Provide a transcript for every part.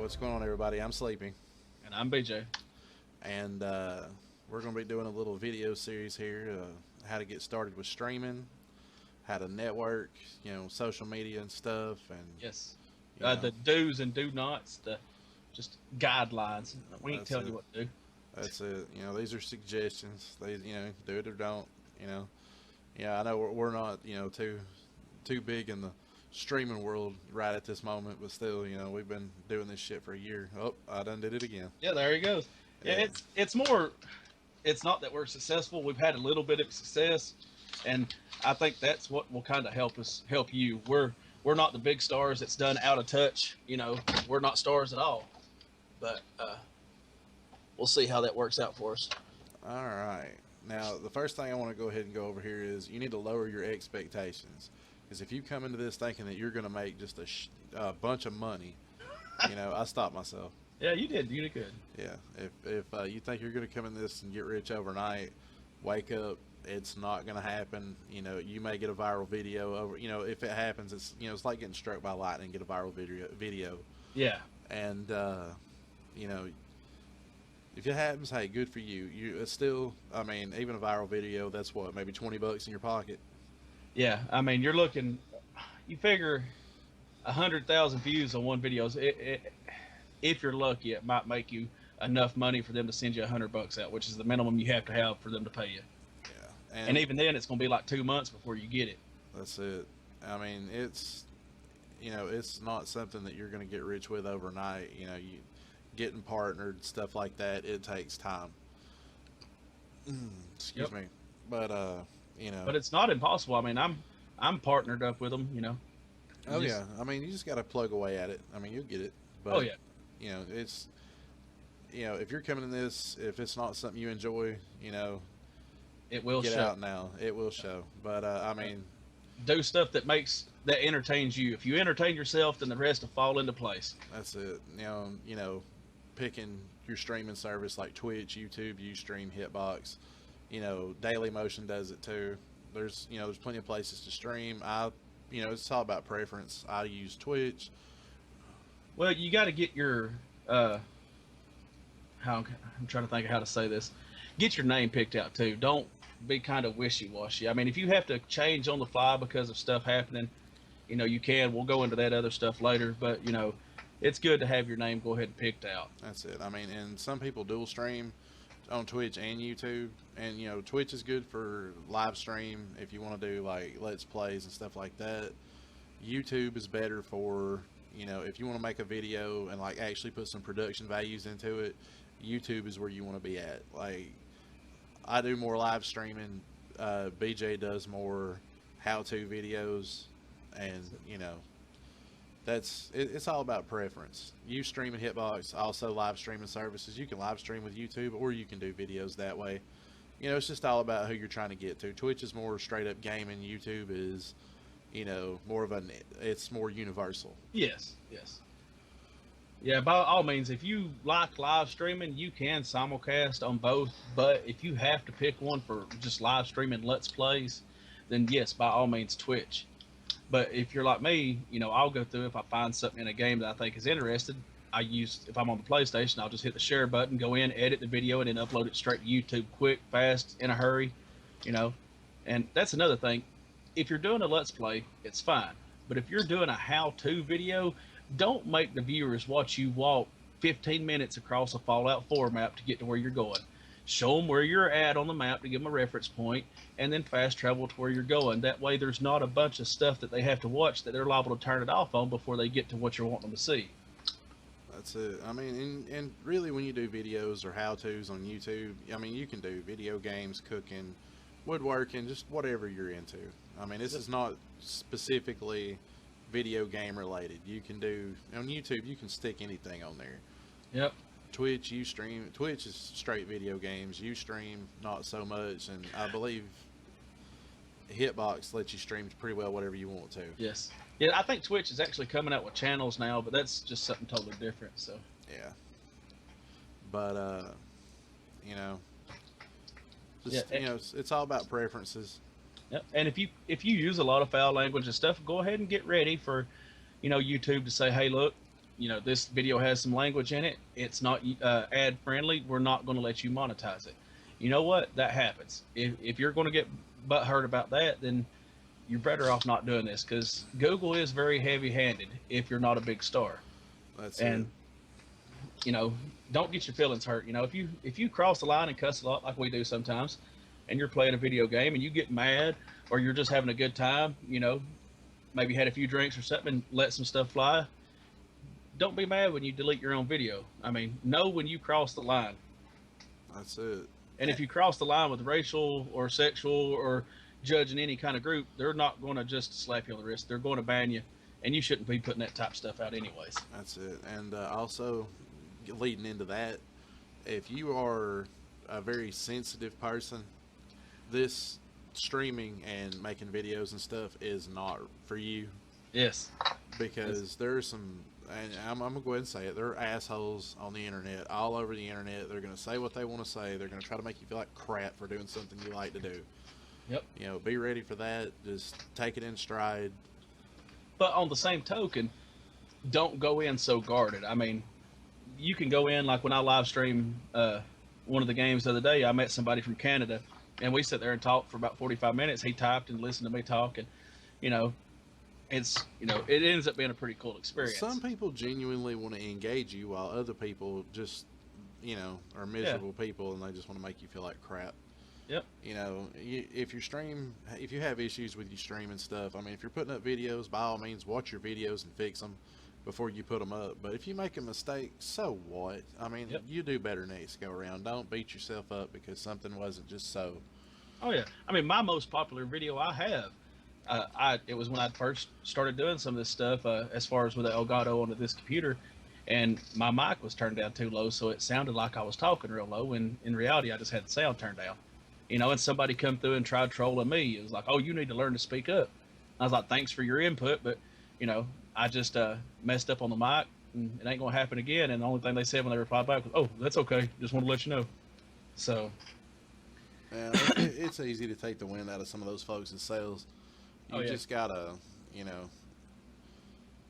what's going on, everybody? I'm Sleeping, And I'm BJ. and we're going to be doing a little video series here, how to get started with streaming, how to network, social media and stuff, and Yes. you know, The do's and do nots, the just guidelines. We ain't that's telling it. you what to do. That's it. These are suggestions. They, do it or don't. You know, yeah, I know we're not, too big in the streaming world right at this moment, but still, we've been doing this shit for a year. Oh, I done did it again. Yeah, there he goes. Yeah, Yeah, it's more. It's not that we're successful. We've had a little bit of success, and I think that's what will kind of help you. We're not the big stars that's done out of touch. We're not stars at all. But we'll see how that works out for us. all right. Now, the first thing I want to go ahead and go over here is you need to lower your expectations. Because if you come into this thinking that you're going to make just a bunch of money, I stopped myself. Yeah, you did. You did good. Yeah, if you think you're going to come in this and get rich overnight, wake up. It's not going to happen. You may get a viral video over. If it happens, it's like getting struck by lightning. Get a viral video, Yeah. and you know, if it happens, hey, good for you. It's still. I mean, even a viral video, that's what, maybe $20 in your pocket. Yeah, I mean, you're looking. You figure 100,000 views on one video. If you're lucky, it might make you enough money for them to send you $100 out, which is the minimum you have to have for them to pay you. Yeah, And even then, it's going to be like 2 months before you get it. that's it. I mean, it's not something that you're going to get rich with overnight. You getting partnered, stuff like that. It takes time. Excuse Yep. me, but But it's not impossible. I mean, I'm partnered up with them. oh Just- yeah. I mean, you just got to plug away at it. I mean, you'll get it. But Oh yeah. it's if you're coming in this, if it's not something you enjoy, It will get show. out now. It will show. But I mean, Do stuff that entertains you. If you entertain yourself, then the rest will fall into place. that's it. Picking your streaming service like Twitch, YouTube, Ustream, Hitbox. Daily Motion does it too. There's plenty of places to stream. It's all about preference. I use Twitch. Well, you got to get your how I'm trying to think of how to say this. Get your name picked out too. Don't be kind of wishy-washy. I mean, if you have to change on the fly because of stuff happening, you can. We'll go into that other stuff later, but it's good to have your name go ahead and picked out. That's it. I mean, and some people dual stream on Twitch and YouTube, and Twitch is good for live stream if you want to do like let's plays and stuff like that. YouTube is better for if you want to make a video and like actually put some production values into it. YouTube is where you want to be at. Like, I do more live streaming. BJ does more how-to videos, and it's all about preference. You stream and Hitbox, also live streaming services. You can live stream with YouTube, or you can do videos that way. It's just all about who you're trying to get to. Twitch is more straight up gaming. YouTube is, more of it's more universal. Yes, yes. Yeah, by all means, if you like live streaming, you can simulcast on both. But if you have to pick one for just live streaming Let's Plays, then yes, by all means, Twitch. But if you're like me, I'll go through if I find something in a game that I think is interested. If I'm on the PlayStation, I'll just hit the share button, go in, edit the video, and then upload it straight to YouTube quick, fast, in a hurry, And that's another thing. If you're doing a Let's Play, it's fine. But if you're doing a how-to video, don't make the viewers watch you walk 15 minutes across a Fallout 4 map to get to where you're going. Show them where you're at on the map to give them a reference point, and then fast travel to where you're going. That way there's not a bunch of stuff that they have to watch that they're liable to turn it off on before they get to what you're wanting them to see. That's it. I mean, and really when you do videos or how-tos on YouTube, I mean, you can do video games, cooking, woodworking, just whatever you're into. I mean, this is not specifically video game related. You can do, on YouTube, you can stick anything on there. Yep. Twitch, Twitch is straight video games. Ustream, not so much. And I believe Hitbox lets you stream pretty well whatever you want to. Yes. Yeah, I think Twitch is actually coming out with channels now, but that's just something totally different. So. Yeah. But just it's all about preferences. Yep. And if you use a lot of foul language and stuff, go ahead and get ready for, YouTube to say, hey, look, this video has some language in it. It's not ad friendly. We're not going to let you monetize it. You know what? That happens. If you're going to get butthurt about that, then you're better off not doing this, because Google is very heavy handed if you're not a big star. That's And it. don't get your feelings hurt. If you cross the line and cuss a lot like we do sometimes, and you're playing a video game and you get mad, or you're just having a good time, maybe had a few drinks or something and let some stuff fly, don't be mad when you delete your own video. I mean, know when you cross the line. That's it. And if you cross the line with racial or sexual or judging any kind of group, they're not going to just slap you on the wrist. They're going to ban you, and you shouldn't be putting that type of stuff out anyways. That's it. And also, leading into that, if you are a very sensitive person, this streaming and making videos and stuff is not for you. Yes. Because there's some, and I'm going to go ahead and say it, there are assholes on the internet, all over the internet. They're going to say what they want to say. They're going to try to make you feel like crap for doing something you like to do. Yep. Be ready for that. Just take it in stride. But on the same token, don't go in so guarded. I mean, you can go in, like when I live stream one of the games the other day, I met somebody from Canada, and we sat there and talked for about 45 minutes. He typed and listened to me talk, and it ends up being a pretty cool experience. Some people genuinely want to engage you, while other people just, are miserable people, and they just want to make you feel like crap. Yep. If you have issues with your stream and stuff, I mean, if you're putting up videos, by all means, watch your videos and fix them before you put them up. But if you make a mistake, so what? I mean, Yep. You do better next go around. Don't beat yourself up because something wasn't just so. Oh yeah. I mean, my most popular video I have, it was when I first started doing some of this stuff, as far as with the Elgato onto this computer, and my mic was turned down too low, so it sounded like I was talking real low, when in reality I just had the sound turned down. And somebody come through and tried trolling me. It was like, oh, you need to learn to speak up. I was like, thanks for your input, but I just messed up on the mic, and it ain't gonna happen again. And the only thing they said when they replied back was, oh, that's okay, just want to let you know. So Yeah, it's easy to take the wind out of some of those folks' sails. You just gotta,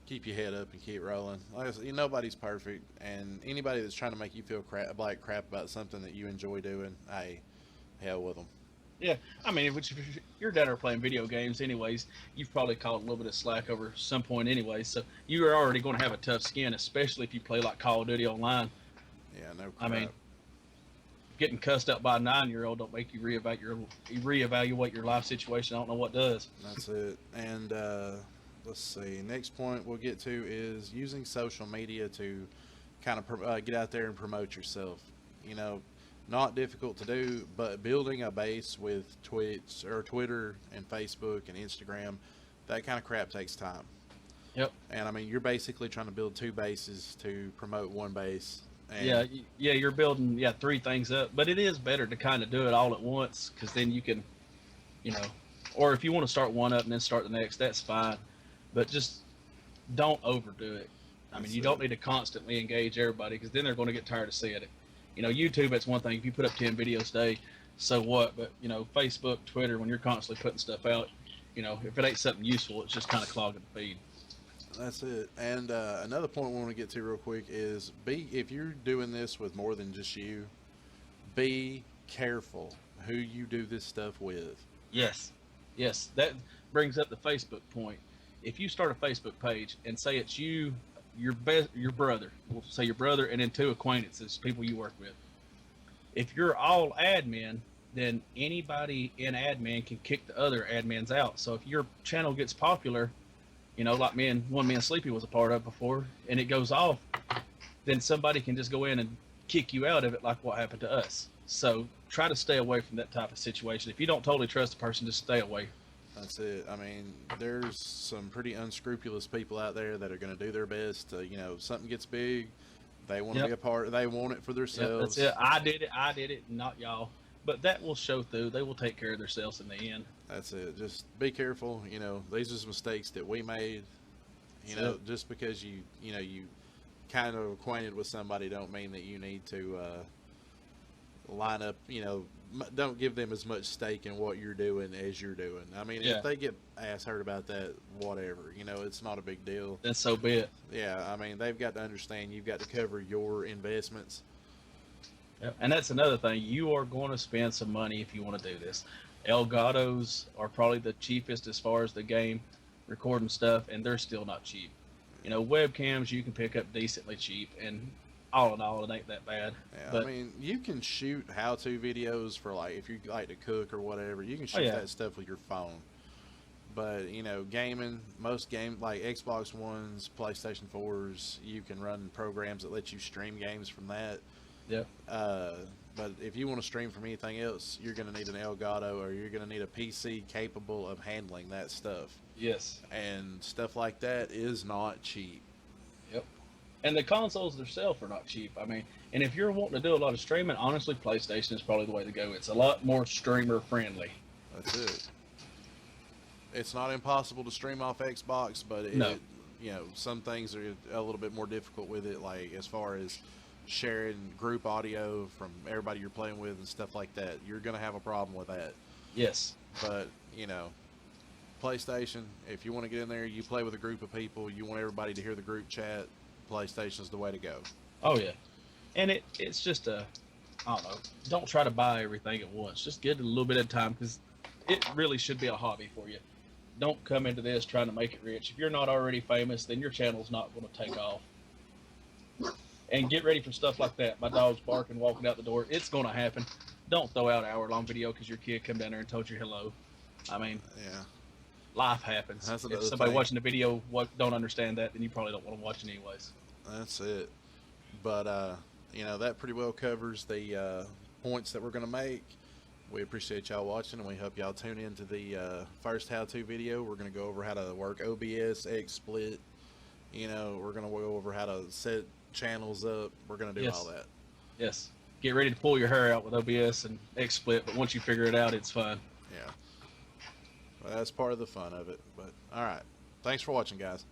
keep your head up and keep rolling. Like I said, nobody's perfect, and anybody that's trying to make you feel crap about something that you enjoy doing, hey, hell with them. yeah, I mean, if you're down there playing video games anyways, you've probably caught a little bit of slack over some point anyways. So you are already going to have a tough skin, especially if you play like Call of Duty online. Yeah, no crap. I mean, getting cussed up by a 9-year-old don't make you reevaluate your life situation. I don't know what does. That's it. And let's see. Next point we'll get to is using social media to kind of get out there and promote yourself. Not difficult to do, but building a base with Twitch or Twitter and Facebook and Instagram, that kind of crap takes time. Yep. And I mean, you're basically trying to build two bases to promote one base. And yeah, you're building 3 things up, but it is better to kind of do it all at once, because then you can, or if you want to start one up and then start the next, that's fine, but just don't overdo it. I mean, you don't need to constantly engage everybody, because then they're going to get tired of seeing it. YouTube, that's one thing. If you put up 10 videos a day, so what? But Facebook, Twitter, when you're constantly putting stuff out, if it ain't something useful, it's just kind of clogging the feed. That's it. And another point we want to get to real quick is if you're doing this with more than just you, be careful who you do this stuff with. Yes, that brings up the Facebook point. If you start a Facebook page and say it's you, your brother, we'll say your brother, and then 2 acquaintances, people you work with. If you're all admin, then anybody in admin can kick the other admins out. So if your channel gets popular, like me and Sleepy was a part of before, and it goes off, then somebody can just go in and kick you out of it, like what happened to us. So try to stay away from that type of situation. If you don't totally trust a person, just stay away. That's it. I mean, there's some pretty unscrupulous people out there that are going to do their best to, something gets big, they want to be a part, they want it for themselves. That's it. I did it, not y'all. But that will show through. They will take care of themselves in the end. That's it. Just be careful. These are some mistakes that we made. Just because you kind of acquainted with somebody don't mean that you need to line up, don't give them as much stake in what you're doing as you're doing. I mean, Yeah. if they get ass hurt about that, whatever. You know, it's not a big deal. Then so be it. Yeah, I mean, they've got to understand you've got to cover your investments. Yep. And that's another thing. You are going to spend some money if you want to do this. Elgato's are probably the cheapest as far as the game recording stuff, and they're still not cheap. You know, webcams you can pick up decently cheap, and all in all, it ain't that bad. Yeah, But, I mean, you can shoot how-to videos for, like, if you like to cook or whatever, you can shoot yeah. that stuff with your phone. But, you know, gaming, most games, like Xbox Ones, PlayStation 4s, you can run programs that let you stream games from that. yeah, But if you want to stream from anything else, you're going to need an Elgato, or you're going to need a PC capable of handling that stuff. yes, And stuff like that is not cheap. yep. And the consoles themselves are not cheap. I mean, and if you're wanting to do a lot of streaming, honestly, PlayStation is probably the way to go. It's a lot more streamer friendly. That's it. It's not impossible to stream off Xbox, but No. you know, some things are a little bit more difficult with it, like as far as sharing group audio from everybody you're playing with and stuff like that. You're going to have a problem with that. Yes, But, you know, PlayStation, if you want to get in there, you play with a group of people, you want everybody to hear the group chat, PlayStation's the way to go. oh yeah, and it's just I don't know. Don't try to buy everything at once. Just get it a little bit at a time, because it really should be a hobby for you. Don't come into this trying to make it rich. If you're not already famous, then your channel's not going to take off. And get ready for stuff like that. My dog's barking, walking out the door. It's going to happen. Don't throw out an hour-long video because your kid come down there and told you hello. I mean, Yeah. life happens. That's If another somebody thing. watching the video don't understand that, then you probably don't want to watch it anyways. That's it. But, you know, that pretty well covers the points that we're going to make. We appreciate y'all watching, and we hope y'all tune into the first how-to video. We're going to go over how to work OBS, XSplit. You know, we're going to go over how to set channels up. We're going to do Yes. all that. Yes. Get ready to pull your hair out with OBS and XSplit, but once you figure it out, it's fun. Yeah. Well, that's part of the fun of it. But, all right. Thanks for watching, guys.